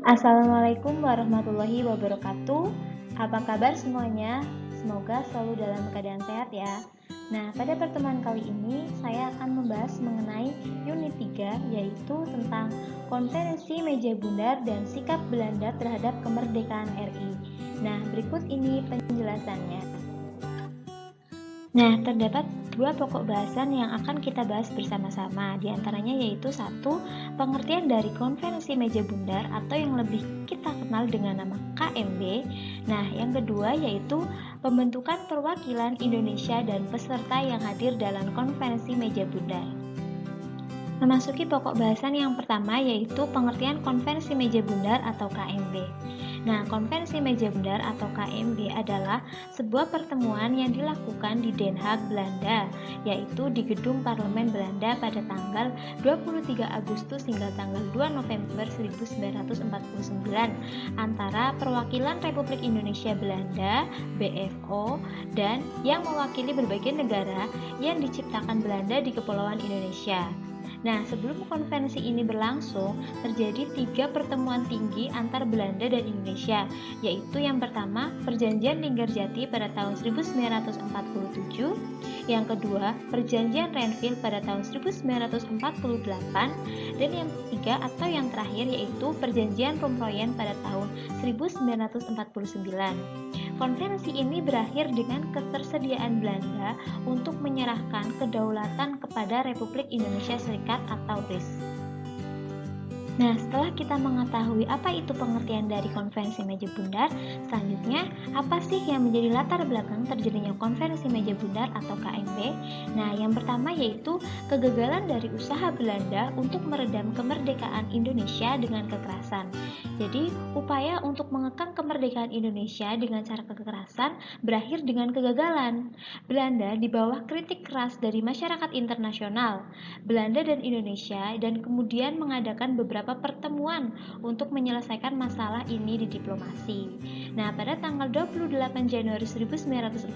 Assalamualaikum warahmatullahi wabarakatuh. Apa kabar semuanya? Semoga selalu dalam keadaan sehat ya. Nah, pada pertemuan kali ini saya akan membahas mengenai unit 3, yaitu tentang Konferensi Meja Bundar dan Sikap Belanda terhadap Kemerdekaan RI. Nah, berikut ini penjelasannya. Nah, terdapat dua pokok bahasan yang akan kita bahas bersama-sama. Di antaranya yaitu satu, pengertian dari Konferensi Meja Bundar atau yang lebih kita kenal dengan nama KMB. Nah, yang kedua yaitu pembentukan perwakilan Indonesia dan peserta yang hadir dalam Konferensi Meja Bundar. Memasuki pokok bahasan yang pertama yaitu pengertian Konferensi Meja Bundar atau KMB. Nah, Konferensi Meja Bundar atau KMB adalah sebuah pertemuan yang dilakukan di Den Haag, Belanda, yaitu di Gedung Parlemen Belanda pada tanggal 23 Agustus hingga tanggal 2 November 1949 antara perwakilan Republik Indonesia Belanda, BFO, dan yang mewakili berbagai negara yang diciptakan Belanda di Kepulauan Indonesia. Nah, sebelum konferensi ini berlangsung, terjadi 3 pertemuan tinggi antar Belanda dan Indonesia, yaitu yang pertama, Perjanjian Linggarjati pada tahun 1947, yang kedua, Perjanjian Renville pada tahun 1948, dan yang ketiga atau yang terakhir yaitu Perjanjian Rumroyen pada tahun 1949. Konferensi ini berakhir dengan ketersediaan Belanda untuk menyerahkan kedaulatan kepada Republik Indonesia Serikat atau RIS. Nah, setelah kita mengetahui apa itu pengertian dari Konferensi Meja Bundar, selanjutnya apa sih yang menjadi latar belakang terjadinya Konferensi Meja Bundar atau KMB? Nah, yang pertama yaitu kegagalan dari usaha Belanda untuk meredam kemerdekaan Indonesia dengan kekerasan. Jadi, upaya untuk mengekang kemerdekaan Indonesia dengan cara kekerasan berakhir dengan kegagalan. Belanda di bawah kritik keras dari masyarakat internasional, Belanda dan Indonesia, dan kemudian mengadakan beberapa pertemuan untuk menyelesaikan masalah ini di diplomasi. Nah, pada tanggal 28 Januari 1949,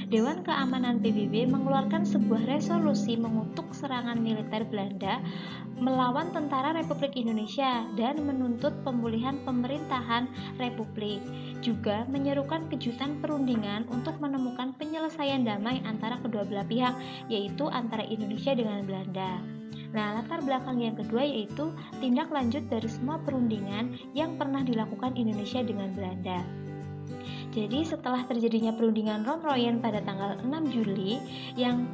Dewan Keamanan PBB mengeluarkan sebuah resolusi mengutuk serangan militer Belanda melawan tentara Republik Indonesia dan menuntut pemulihan pemerintahan Republik. Juga menyerukan kejutan perundingan untuk menemukan penyelesaian damai antara kedua belah pihak, yaitu antara Indonesia dengan Belanda. Nah, latar belakang yang kedua yaitu tindak lanjut dari semua perundingan yang pernah dilakukan Indonesia dengan Belanda. Jadi setelah terjadinya perundingan Romroyen pada tanggal 6 Juli yang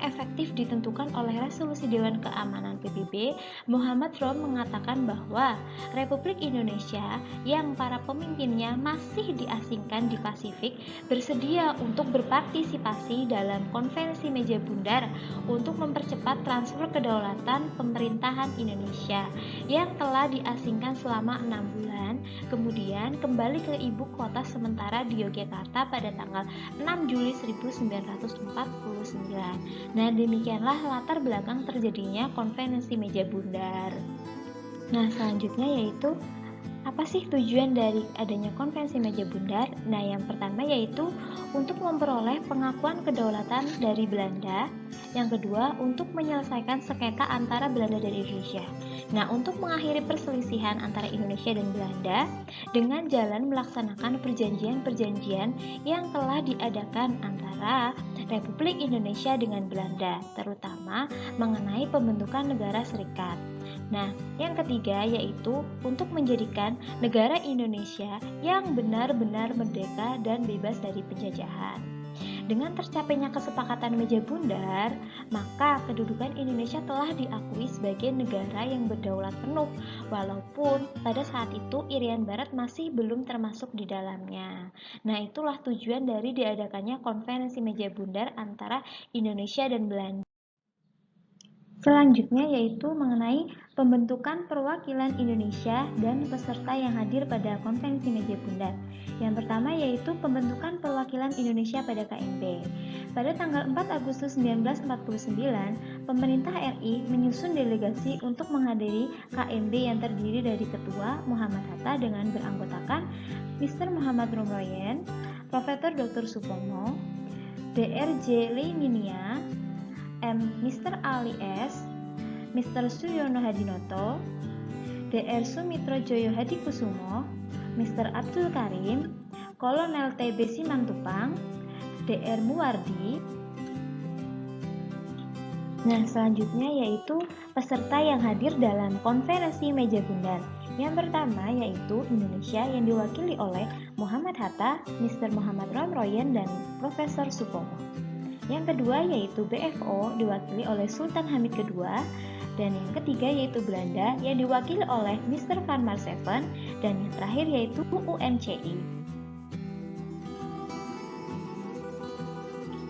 efektif ditentukan oleh resolusi Dewan Keamanan PBB, Muhammad Rom mengatakan bahwa Republik Indonesia yang para pemimpinnya masih diasingkan di Pasifik bersedia untuk berpartisipasi dalam Konferensi Meja Bundar untuk mempercepat transfer kedaulatan pemerintahan Indonesia yang telah diasingkan selama 6 bulan, kemudian kembali ke ibu kota sementara di Yogyakarta pada tanggal 6 Juli 1949. Nah, demikianlah latar belakang terjadinya Konferensi Meja Bundar. Nah, selanjutnya yaitu apa sih tujuan dari adanya Konferensi Meja Bundar? Nah, yang pertama yaitu untuk memperoleh pengakuan kedaulatan dari Belanda. Yang kedua, untuk menyelesaikan sengketa antara Belanda dan Indonesia. Nah, untuk mengakhiri perselisihan antara Indonesia dan Belanda dengan jalan melaksanakan perjanjian-perjanjian yang telah diadakan antara Republik Indonesia dengan Belanda, terutama mengenai pembentukan negara serikat. Nah, yang ketiga yaitu untuk menjadikan negara Indonesia yang benar-benar merdeka dan bebas dari penjajahan. Dengan tercapainya kesepakatan Meja Bundar, maka kedudukan Indonesia telah diakui sebagai negara yang berdaulat penuh, walaupun pada saat itu Irian Barat masih belum termasuk di dalamnya. Nah, itulah tujuan dari diadakannya Konferensi Meja Bundar antara Indonesia dan Belanda. Selanjutnya yaitu mengenai pembentukan perwakilan Indonesia dan peserta yang hadir pada Konferensi Meja Bundar. Yang pertama yaitu pembentukan perwakilan Indonesia pada KMB. Pada tanggal 4 Agustus 1949, pemerintah RI menyusun delegasi untuk menghadiri KMB yang terdiri dari Ketua Muhammad Hatta dengan beranggotakan Mr. Muhammad Romroyen, Profesor Dr. Supomo, Dr. Leiminia, Mr. Ali S., Mr. Suyono Hadinoto, Dr. Sumitro Joyo Hadikusumo, Mr. Abdul Karim, Kolonel TB Simanupang, Dr. Muwardi. Nah, selanjutnya yaitu peserta yang hadir dalam konferensi meja bundar. Yang pertama yaitu Indonesia yang diwakili oleh Muhammad Hatta, Mr. Muhammad Romroyen, dan Profesor Supomo. Yang kedua yaitu BFO diwakili oleh Sultan Hamid II, dan yang ketiga yaitu Belanda yang diwakili oleh Mr. Van Maarseven, dan yang terakhir yaitu UNCI.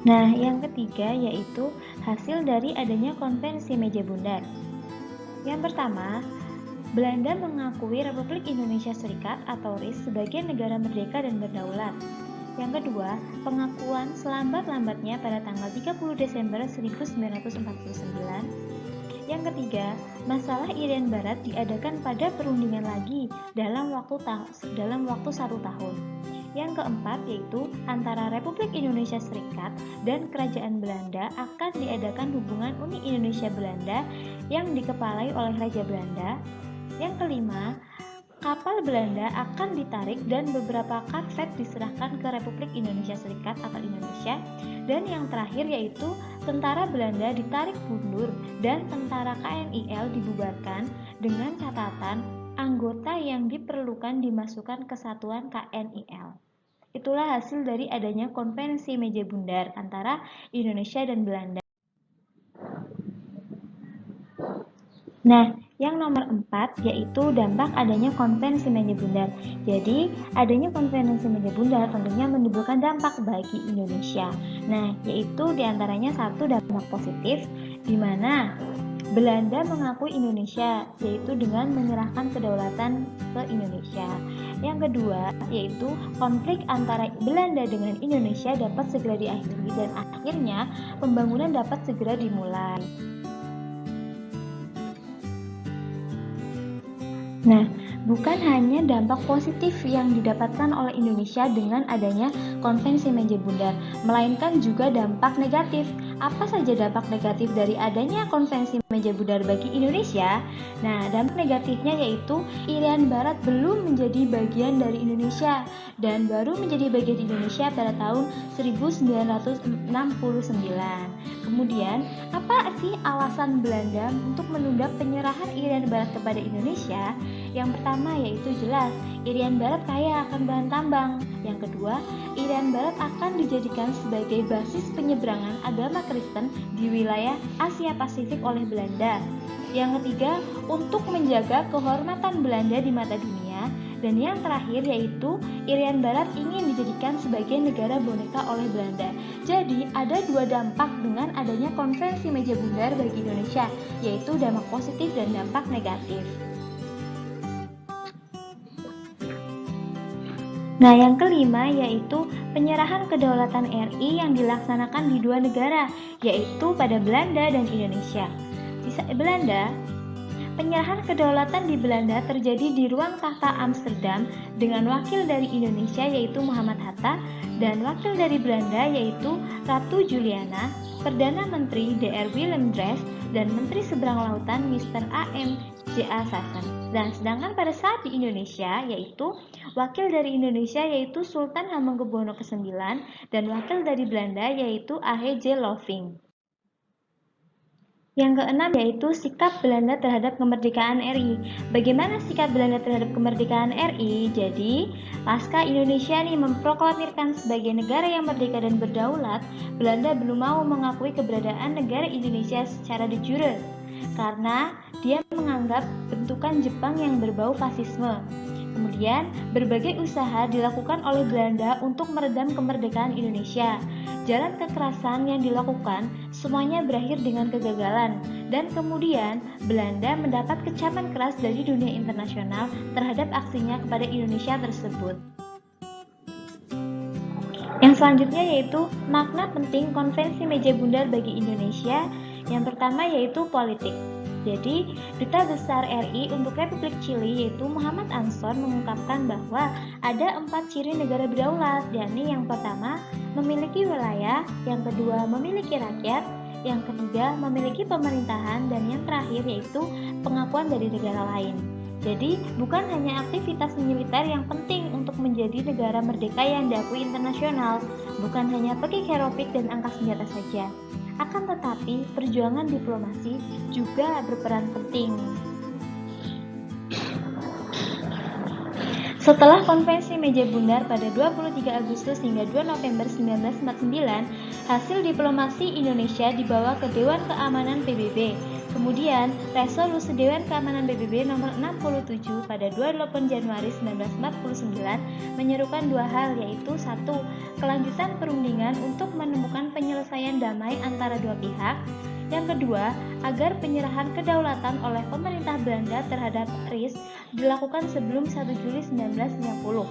Nah, yang ketiga yaitu hasil dari adanya konferensi meja bundar. Yang pertama, Belanda mengakui Republik Indonesia Serikat atau RIS sebagai negara merdeka dan berdaulat. Yang kedua, pengakuan selambat-lambatnya pada tanggal 30 Desember 1949. Yang ketiga, masalah Irian Barat diadakan pada perundingan lagi dalam waktu 1 tahun. Yang keempat yaitu antara Republik Indonesia Serikat dan Kerajaan Belanda akan diadakan hubungan Uni Indonesia Belanda yang dikepalai oleh Raja Belanda. Yang kelima, kapal Belanda akan ditarik dan beberapa karvet diserahkan ke Republik Indonesia Serikat atau Indonesia. Dan yang terakhir yaitu tentara Belanda ditarik mundur dan tentara KNIL dibubarkan dengan catatan anggota yang diperlukan dimasukkan ke satuan KNIL. Itulah hasil dari adanya konferensi meja bundar antara Indonesia dan Belanda. Nah, yang nomor 4 yaitu dampak adanya konferensi meja bundar. Jadi, adanya konferensi meja bundar tentunya menimbulkan dampak bagi Indonesia. Nah, yaitu diantaranya satu dampak positif, di mana Belanda mengakui Indonesia, yaitu dengan menyerahkan kedaulatan ke Indonesia. Yang kedua, yaitu konflik antara Belanda dengan Indonesia dapat segera diakhiri dan akhirnya pembangunan dapat segera dimulai. Nah, bukan hanya dampak positif yang didapatkan oleh Indonesia dengan adanya konferensi meja bundar, melainkan juga dampak negatif. Apa saja dampak negatif dari adanya konferensi meja bundar bagi Indonesia? Nah, dampak negatifnya yaitu Irian Barat belum menjadi bagian dari Indonesia dan baru menjadi bagian Indonesia pada tahun 1969. Kemudian, apa sih alasan Belanda untuk menunda penyerahan Irian Barat kepada Indonesia? Yang pertama yaitu jelas, Irian Barat kaya akan bahan tambang. Yang kedua, Irian Barat akan dijadikan sebagai basis penyeberangan agama Kristen di wilayah Asia Pasifik oleh Belanda. Yang ketiga, untuk menjaga kehormatan Belanda di mata dunia. Dan yang terakhir yaitu Irian Barat ingin dijadikan sebagai negara boneka oleh Belanda. Jadi ada dua dampak dengan adanya konferensi meja bundar bagi Indonesia, yaitu dampak positif dan dampak negatif. Nah, yang kelima yaitu penyerahan kedaulatan RI yang dilaksanakan di dua negara, yaitu pada Belanda dan Indonesia. Di Belanda, penyerahan kedaulatan di Belanda terjadi di ruang tahta Amsterdam dengan wakil dari Indonesia yaitu Muhammad Hatta dan wakil dari Belanda yaitu Ratu Juliana, Perdana Menteri Dr. Willem Drees, dan Menteri Seberang Lautan Mr. A.M. J.A. Sassen. Dan sedangkan pada saat di Indonesia yaitu wakil dari Indonesia yaitu Sultan Hamengkubuwono ke-9 dan wakil dari Belanda yaitu A.H.J. Loving. Yang keenam yaitu sikap Belanda terhadap kemerdekaan RI. Bagaimana sikap Belanda terhadap kemerdekaan RI? Jadi, pasca Indonesia memproklamirkan sebagai negara yang merdeka dan berdaulat, Belanda belum mau mengakui keberadaan negara Indonesia secara de jure karena dia menganggap bentukan Jepang yang berbau fasisme. Kemudian, berbagai usaha dilakukan oleh Belanda untuk meredam kemerdekaan Indonesia. Jalan kekerasan yang dilakukan semuanya berakhir dengan kegagalan, dan kemudian Belanda mendapat kecaman keras dari dunia internasional terhadap aksinya kepada Indonesia tersebut. Yang selanjutnya yaitu makna penting konferensi meja bundar bagi Indonesia. Yang pertama yaitu politik. Jadi, Duta Besar RI untuk Republik Chili yaitu Muhammad Ansor mengungkapkan bahwa ada 4 ciri negara berdaulat, yakni yang pertama memiliki wilayah, yang kedua memiliki rakyat, yang ketiga memiliki pemerintahan, dan yang terakhir yaitu pengakuan dari negara lain. Jadi, bukan hanya aktivitas militer yang penting untuk menjadi negara merdeka yang diakui internasional, bukan hanya pergi heroik dan angkat senjata saja. Akan tetapi, perjuangan diplomasi juga berperan penting. Setelah Konvensi Meja Bundar pada 23 Agustus hingga 2 November 1949, hasil diplomasi Indonesia dibawa ke Dewan Keamanan PBB. Kemudian, Resolusi Dewan Keamanan PBB nomor 67 pada 28 Januari 1949 menyerukan dua hal, yaitu satu, kelanjutan perundingan untuk menemukan penyelesaian damai antara dua pihak. Yang kedua, agar penyerahan kedaulatan oleh pemerintah Belanda terhadap RIS dilakukan sebelum 1 Juli 1950.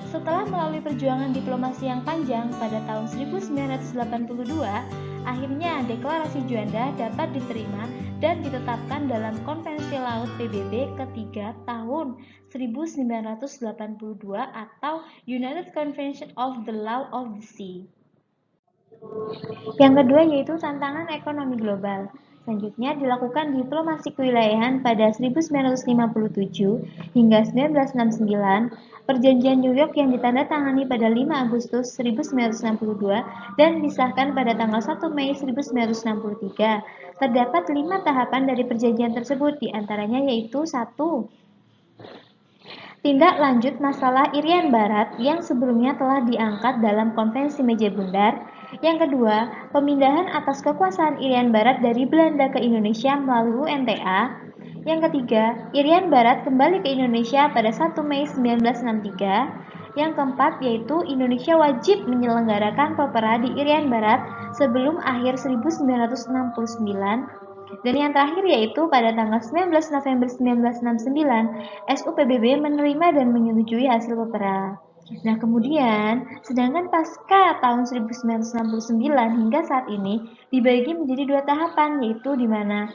Setelah melalui perjuangan diplomasi yang panjang pada tahun 1982, akhirnya Deklarasi Juanda dapat diterima dan ditetapkan dalam Konvensi Laut PBB ketiga tahun 1982 atau United Convention of the Law of the Sea. Yang kedua yaitu tantangan ekonomi global. Selanjutnya dilakukan diplomasi kewilayahan pada 1957 hingga 1969, Perjanjian New York yang ditandatangani pada 5 Agustus 1962 dan disahkan pada tanggal 1 Mei 1963. Terdapat 5 tahapan dari perjanjian tersebut, diantaranya yaitu 1. Tindak lanjut masalah Irian Barat yang sebelumnya telah diangkat dalam Konvensi Meja Bundar. Yang kedua, pemindahan atas kekuasaan Irian Barat dari Belanda ke Indonesia melalui UNTA. Yang ketiga, Irian Barat kembali ke Indonesia pada 1 Mei 1963. Yang keempat, yaitu Indonesia wajib menyelenggarakan Popera di Irian Barat sebelum akhir 1969. Dan yang terakhir yaitu pada tanggal 19 November 1969, SUPBB menerima dan menyetujui hasil Popera. Nah, kemudian, sedangkan pasca tahun 1969 hingga saat ini dibagi menjadi dua tahapan, yaitu di mana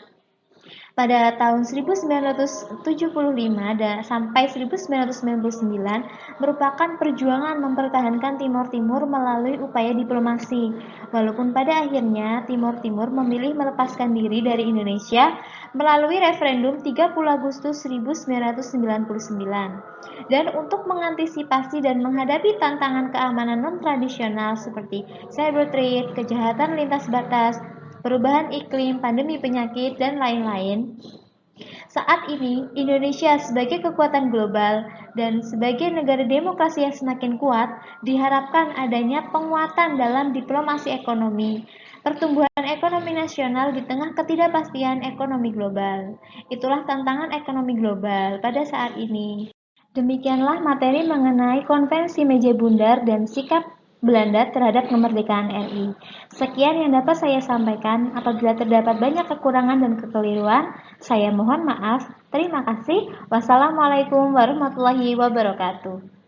pada tahun 1975 sampai 1999 merupakan perjuangan mempertahankan Timor Timur melalui upaya diplomasi. Walaupun pada akhirnya Timor Timur memilih melepaskan diri dari Indonesia melalui referendum 30 Agustus 1999. Dan untuk mengantisipasi dan menghadapi tantangan keamanan non-tradisional seperti cyber threat, kejahatan lintas batas, perubahan iklim, pandemi penyakit, dan lain-lain. Saat ini, Indonesia sebagai kekuatan global dan sebagai negara demokrasi yang semakin kuat, diharapkan adanya penguatan dalam diplomasi ekonomi, pertumbuhan ekonomi nasional di tengah ketidakpastian ekonomi global. Itulah tantangan ekonomi global pada saat ini. Demikianlah materi mengenai Konvensi Meja Bundar dan sikap Belanda terhadap kemerdekaan RI. Sekian yang dapat saya sampaikan. Apabila terdapat banyak kekurangan dan kekeliruan, saya mohon maaf. Terima kasih. Wassalamualaikum warahmatullahi wabarakatuh.